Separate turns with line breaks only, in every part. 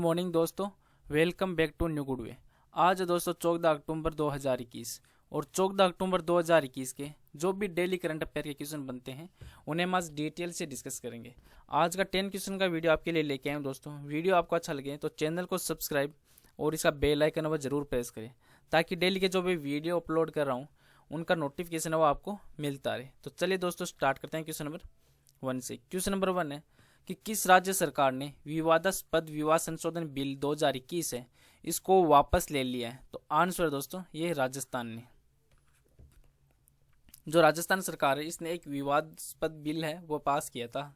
Morning दोस्तों, welcome back to new good way. आज है दोस्तों 14 अक्टूबर 2021 और 14 अक्टूबर 2021 के जो भी डेली करंट अफेयर के क्वेश्चन बनते हैं उन्हें हम आज डिटेल से डिस्कस करेंगे। आज का 10 क्वेश्चन का वीडियो आपके लिए लेके आए हैं दोस्तों। वीडियो आपको अच्छा लगे तो चैनल को सब्सक्राइब और इसका बेल आइकन वह जरूर प्रेस करें ताकि डेली के जो भी वीडियो अपलोड कर रहा हूँ उनका नोटिफिकेशन है वो आपको मिलता रहे। तो चलिए दोस्तों स्टार्ट करते हैं क्वेश्चन नंबर 1 से। क्वेश्चन नंबर 1 है कि किस राज्य सरकार ने विवादास्पद विवाह संशोधन बिल 2021 है इसको वापस ले लिया है? तो आंसर है दोस्तों ये राजस्थान ने। जो राजस्थान सरकार है इसने एक विवादास्पद बिल है वो पास किया था,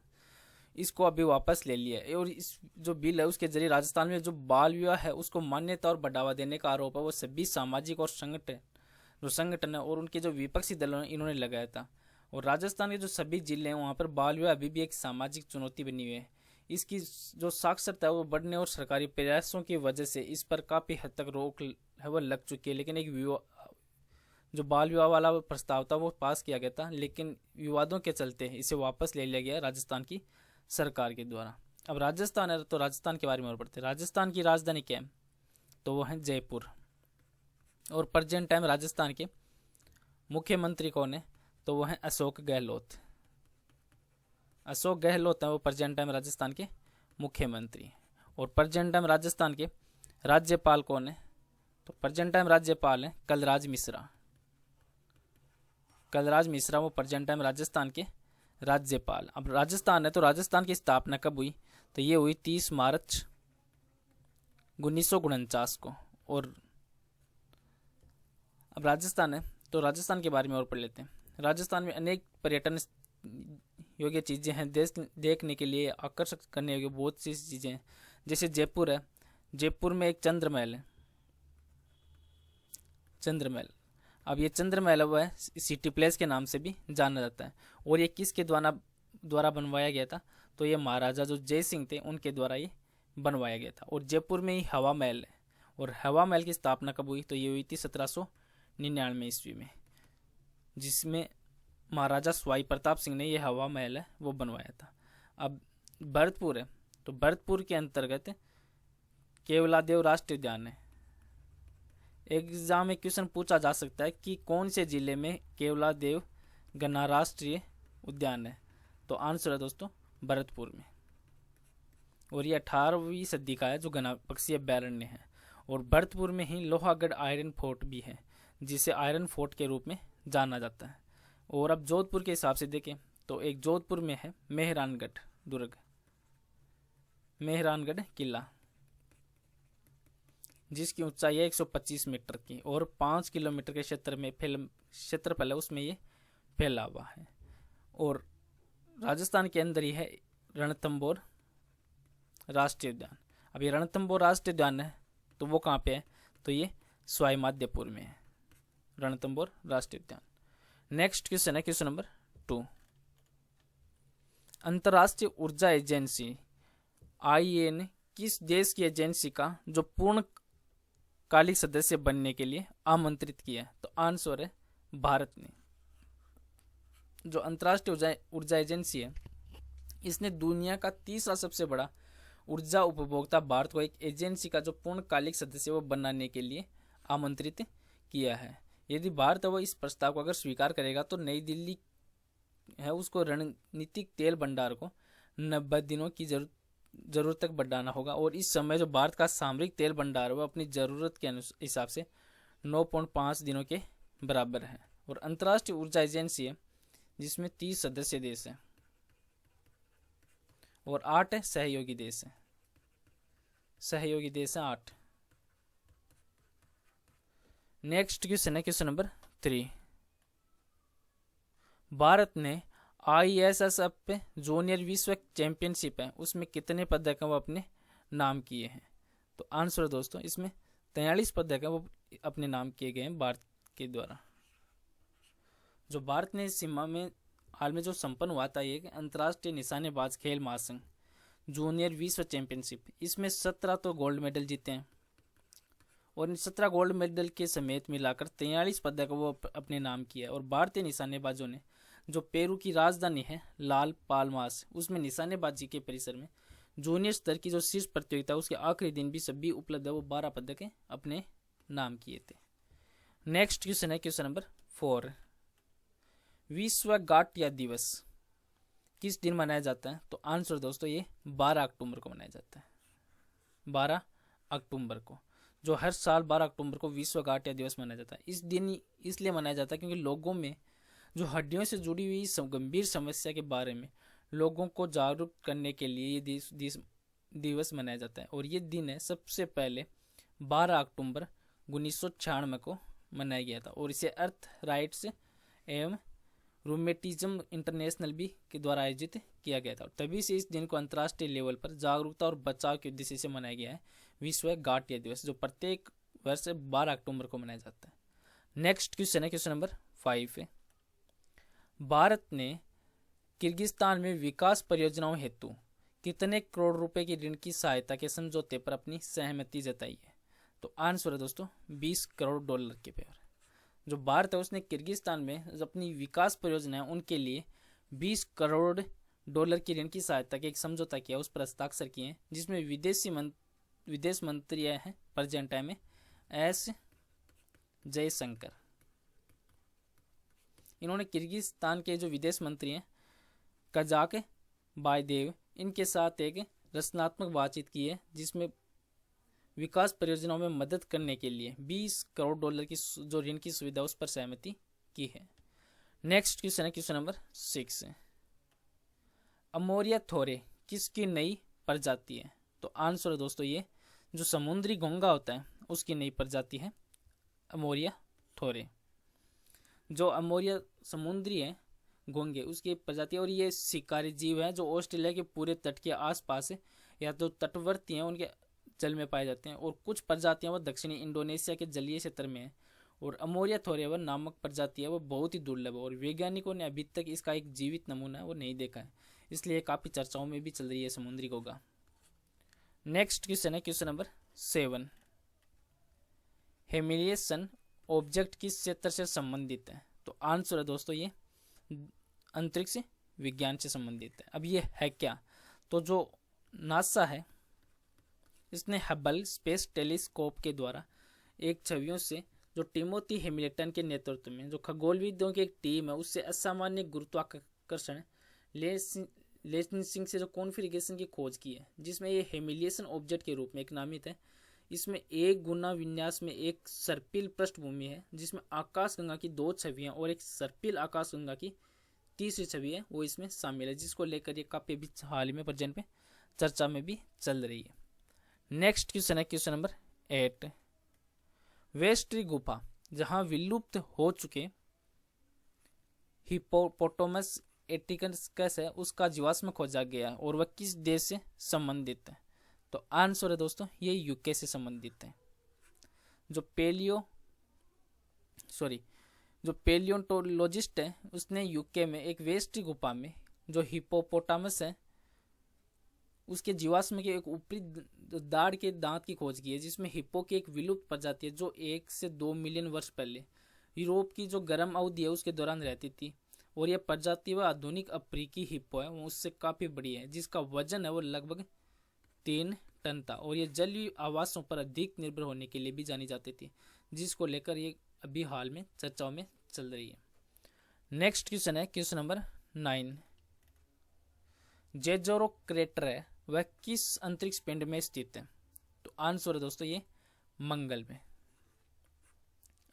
इसको अभी वापस ले लिया है। और इस जो बिल है उसके जरिए राजस्थान में जो बाल विवाह है उसको मान्यता और बढ़ावा देने का आरोप है वो सभी सामाजिक और संगठन है और उनके जो विपक्षी दलों ने इन्होंने लगाया था। और राजस्थान के जो सभी जिले हैं वहाँ पर बाल विवाह अभी भी एक सामाजिक चुनौती बनी हुई है। इसकी जो साक्षरता है वो बढ़ने और सरकारी प्रयासों की वजह से इस पर काफ़ी हद तक रोक है वो लग चुकी है। लेकिन एक जो बाल विवाह वाला प्रस्ताव था वो पास किया गया था, लेकिन विवादों के चलते इसे वापस ले लिया गया राजस्थान की सरकार के द्वारा। अब राजस्थान है तो राजस्थान के बारे में और पढ़ते हैं। राजस्थान की राजधानी क्या है? तो वो है जयपुर। और प्रेजेंट टाइम राजस्थान के मुख्यमंत्री कौन है? तो वो है अशोक गहलोत। अशोक गहलोत है वो प्रेजेंट टाइम राजस्थान के मुख्यमंत्री। और प्रेजेंट टाइम राजस्थान के राज्यपाल कौन है? तो प्रेजेंट टाइम राज्यपाल है कलराज मिश्रा। कलराज मिश्रा वो प्रेजेंट टाइम राजस्थान के राज्यपाल। अब राजस्थान है तो राजस्थान की स्थापना कब हुई? तो ये हुई 30 मार्च 1949 को। और अब राजस्थान है तो राजस्थान के बारे में और पढ़ लेते हैं। राजस्थान में अनेक पर्यटन योग्य चीज़ें हैं, देश देखने के लिए आकर्षक करने योग्य बहुत सी चीज़ें हैं। जैसे जयपुर है, जयपुर में एक चंद्रमहल है, चंद्रमहल। अब ये चंद्रमहल है वह सिटी प्लेस के नाम से भी जाना जाता है। और ये किसके द्वारा बनवाया गया था? तो ये महाराजा जो जय सिंह थे उनके द्वारा ये बनवाया गया था। और जयपुर में ही हवा महल है। और हवा महल की स्थापना कब हुई? तो ये हुई थी 1799 ईस्वी में, जिसमें महाराजा स्वाई प्रताप सिंह ने यह हवा महल है वो बनवाया था। अब भरतपुर है तो भरतपुर के अंतर्गत केवलादेव राष्ट्रीय उद्यान है। एग्जाम में क्वेश्चन पूछा जा सकता है कि कौन से जिले में केवलादेव गन्ना राष्ट्रीय उद्यान है? तो आंसर है दोस्तों भरतपुर में। और ये 18वीं सदी का है जो गन्ना पक्षी अभ्यारण्य है। और भरतपुर में ही लोहागढ़ आयरन फोर्ट भी है जिसे आयरन फोर्ट के रूप में जाना जाता है। और अब जोधपुर के हिसाब से देखें तो एक जोधपुर में है मेहरानगढ़ दुर्ग, मेहरानगढ़ किला, जिसकी ऊंचाई है 125 मीटर की और 5 किलोमीटर के क्षेत्रफल है उसमें ये फैला हुआ है। और राजस्थान के अंदर ही है रणथंभौर राष्ट्रीय उद्यान। अब ये रणथंभौर राष्ट्रीय उद्यान है तो वो कहाँ पे है? तो ये सवाई माधोपुर में है रणथंभौर राष्ट्रीय उद्यान। नेक्स्ट क्वेश्चन है क्वेश्चन नंबर 2। अंतर्राष्ट्रीय ऊर्जा एजेंसी IEA ने किस देश की एजेंसी का जो पूर्णकालिक सदस्य बनने के लिए आमंत्रित किया है? तो आंसर है भारत ने। जो अंतर्राष्ट्रीय ऊर्जा एजेंसी है इसने दुनिया का तीसरा सबसे बड़ा ऊर्जा उपभोक्ता भारत को एक एजेंसी का जो पूर्णकालिक सदस्य वो बनाने के लिए आमंत्रित किया है। यदि भारत वो इस प्रस्ताव को अगर स्वीकार करेगा तो नई दिल्ली है उसको रणनीतिक तेल भंडार को 90 दिनों की जरूरत तक बढ़ाना होगा। और इस समय जो भारत का सामरिक तेल भंडार है वो अपनी ज़रूरत के हिसाब से 9.5 दिनों के बराबर है। और अंतर्राष्ट्रीय ऊर्जा एजेंसी है जिसमें 30 सदस्य देश हैं और 8 सहयोगी देश हैं। सहयोगी देश हैं 8। नेक्स्ट क्वेश्चन है क्वेश्चन नंबर 3। भारत ने ISSF जूनियर विश्व चैंपियनशिप है उसमें कितने पदक वो अपने नाम किए हैं? तो आंसर दोस्तों इसमें 43 पदक है वो अपने नाम किए गए हैं भारत के द्वारा। जो भारत ने सीमा में हाल में जो संपन्न हुआ था ये अंतर्राष्ट्रीय निशानेबाज खेल महासंघ जूनियर विश्व चैंपियनशिप, इसमें 17 तो गोल्ड मेडल जीते हैं और इन 17 गोल्ड मेडल के समेत मिलाकर 43 पदक वो अपने नाम किया है। और भारतीय निशानेबाजों ने जो पेरू की राजधानी है लाल पाल्मास उसमें निशानेबाजी के परिसर में जूनियर स्तर की जो शीर्ष प्रतियोगिता उसके आखिरी दिन भी सभी उपलब्ध है, वो 12 पदक अपने नाम किए थे। नेक्स्ट क्वेश्चन है क्वेश्चन नंबर 4। विश्व गाटिया दिवस किस दिन मनाया जाता है? तो आंसर दोस्तों ये 12 अक्टूबर को मनाया जाता है। 12 अक्टूबर को, जो हर साल 12 अक्टूबर को विश्व गाटिया दिवस मनाया जाता है। इस दिन इसलिए मनाया जाता है क्योंकि लोगों में जो हड्डियों से जुड़ी हुई गंभीर समस्या के बारे में लोगों को जागरूक करने के लिए ये दिवस मनाया जाता है। और ये दिन है सबसे पहले 12 अक्टूबर 1996 को मनाया गया था, और इसे अर्थ राइट्स एवं रूमेटिज्म इंटरनेशनल भी के द्वारा आयोजित किया गया था। तभी से इस दिन को अंतर्राष्ट्रीय लेवल पर जागरूकता और बचाव के उद्देश्य से मनाया गया है विश्व गाटिया दिवस, जो प्रत्येक वर्ष 12 अक्टूबर को मनाया जाता है। नेक्स्ट क्वेश्चन है क्वेश्चन नंबर 5 है। भारत ने किर्गिस्तान में विकास परियोजनाओं हेतु कितने करोड़ रुपए की ऋण की सहायता के समझौते पर अपनी सहमति जताई है? तो आंसर है दोस्तों 20 करोड़ डॉलर के पेपर। जो भारत है उसने किर्गिस्तान में अपनी विकास परियोजना है उनके लिए 20 करोड़ डॉलर की ऋण की सहायता के एक समझौता किया, उस पर हस्ताक्षर किए हैं, जिसमें विदेश मंत्री हैं प्रेजेंट टाइम में एस जयशंकर। इन्होंने किर्गिस्तान के जो विदेश मंत्री हैं कजाक बायदेव, इनके साथ एक रचनात्मक बातचीत की है, जिसमें विकास परियोजनाओं में मदद करने के लिए 20 करोड़ डॉलर की जो ऋण की सुविधा उस पर सहमति की है। नेक्स्ट क्वेश्चन है क्वेश्चन नंबर 6 है। अमोरिया थोरे किसकी नई प्रजाति है? तो आंसर है दोस्तों ये जो समुद्री घोंघा होता है उसकी नई प्रजाति है अमोरिया थोरे। जो अमोरिया समुद्री है घोंघे उसकी प्रजाति, और ये शिकारी जीव है जो ऑस्ट्रेलिया के पूरे तट के आसपास या तो तटवर्ती हैं उनके जल में पाए जाते हैं, और कुछ प्रजातियां वो दक्षिणी इंडोनेशिया के जलीय क्षेत्र में है। और अमोरिया थोरेवर नामक प्रजाति है वो बहुत ही दुर्लभ है, और वैज्ञानिकों ने अभी तक इसका एक जीवित नमूना है वो नहीं देखा है, इसलिए काफ़ी चर्चाओं में भी चल रही है समुद्री घोंघा। नेक्स्ट क्वेश्चन है क्वेश्चन नंबर 7। हेमिलिएशन ऑब्जेक्ट किस क्षेत्र से संबंधित है? तो आंसर है दोस्तों ये अंतरिक्ष विज्ञान से संबंधित है। अब ये है क्या? तो जो नासा है इसने हबल स्पेस टेलीस्कोप के द्वारा एक छवियों से जो टिमोथी हैमिल्टन के नेतृत्व में जो खगोलविदों की एक टीम है उससे असामान्य गुरुत्वाकर्षण लेंसिंग से जो कॉन्फ़िगरेशन की खोज की है, जिसमें ये हेमिलिएशन ऑब्जेक्ट के रूप में एक नामित है। इसमें एक गुना विन्यास में एक सर्पिल पृष्ठभूमि है, जिसमें आकाशगंगा की 2 छवियां और एक सर्पिल आकाशगंगा की तीसरी छवि है वो इसमें शामिल है, जिसको लेकर ये काफ़ी अभी हाल ही में प्रेजेंट में चर्चा में भी चल रही है। नेक्स्ट क्वेश्चन है क्वेश्चन नंबर 8। वेस्ट्री गुफा जहां विलुप्त हो चुके हिप्पोपोटामस एटिकस है उसका जीवाश्म खोजा गया है, और वह किस देश से संबंधित है? तो आंसर है दोस्तों ये यूके से संबंधित है। जो पेलियोंटोलॉजिस्ट है उसने यूके में एक वेस्ट्री गुफा में जो हिप्पोपोटामस है उसके जीवाश्म के एक ऊपरी दाढ़ के दांत की खोज की है, जिसमें हिप्पो की एक विलुप्त प्रजाति है जो 1 से 2 मिलियन वर्ष पहले यूरोप की जो गर्म अवधि है उसके दौरान रहती थी, और यह प्रजाति वह आधुनिक अफ्रीकी हिप्पो है वो उससे काफ़ी बड़ी है, जिसका वजन है वो लगभग 3 टन था, और ये जलीय आवासों पर अधिक निर्भर होने के लिए भी जानी जाती थी, जिसको लेकर ये अभी हाल में चर्चाओं में चल रही है। नेक्स्ट क्वेश्चन है क्वेश्चन नंबर 9। जेजोरो क्रेटर है वह किस अंतरिक्ष पिंड में स्थित है? तो आंसर है दोस्तों ये मंगल में।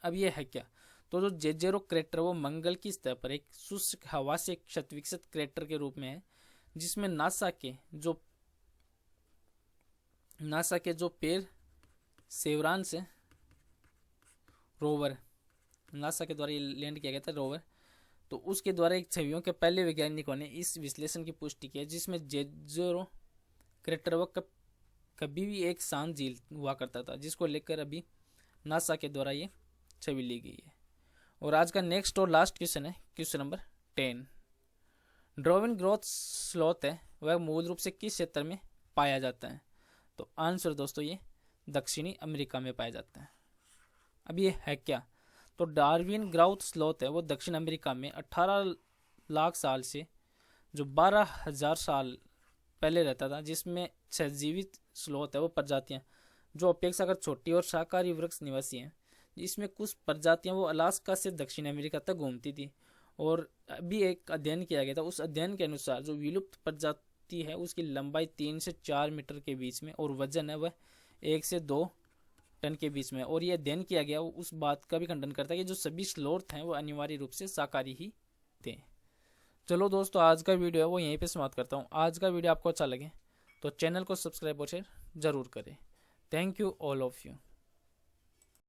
अब ये है क्या? तो जो जेजेरो क्रेटर वो मंगल की सतह पर एक शुष्क हवा से क्षत विकसित क्रेटर के रूप में है, जिसमें नासा के जो पेरसेवरांस रोवर नासा के द्वारा ये लैंड किया गया था रोवर, तो उसके द्वारा एक छवियों के पहले वैज्ञानिकों ने इस विश्लेषण की पुष्टि की है, जिसमें जेजेरो क्रेटर वह कभी भी एक शांत झील हुआ करता था, जिसको लेकर अभी नासा के द्वारा ये छवि ली गई है। और आज का नेक्स्ट और लास्ट क्वेश्चन है क्वेश्चन नंबर 10। ड्रोविन ग्रोथ स्लोथ है वह मूल रूप से किस क्षेत्र में पाया जाता है? तो आंसर दोस्तों ये दक्षिणी अमेरिका में पाया जाता है। अब ये है क्या? तो डार्विन ग्राउथ स्लोथ है वो दक्षिण अमेरिका में 18 लाख साल से जो 12,000 साल पहले रहता था, जिसमें सहजीवित स्लोथ है वो प्रजातियाँ जो अपेक्षाकृत छोटी और शाकाहारी वृक्ष निवासी हैं। इसमें कुछ प्रजातियां वो अलास्का से दक्षिण अमेरिका तक घूमती थी। और अभी एक अध्ययन किया गया था, उस अध्ययन के अनुसार जो विलुप्त प्रजाति है उसकी लंबाई 3 से 4 मीटर के बीच में और वजन है वह 1 से 2 टन के बीच में। और ये अध्ययन किया गया वो उस बात का भी खंडन करता है कि जो सभी स्लोथ हैं वो अनिवार्य रूप से शाकाहारी ही थे। चलो दोस्तों, आज का वीडियो है वो यहीं पे समाप्त करता हूँ। आज का वीडियो आपको अच्छा लगे तो चैनल को सब्सक्राइब और शेयर जरूर करें। Thank you all of you.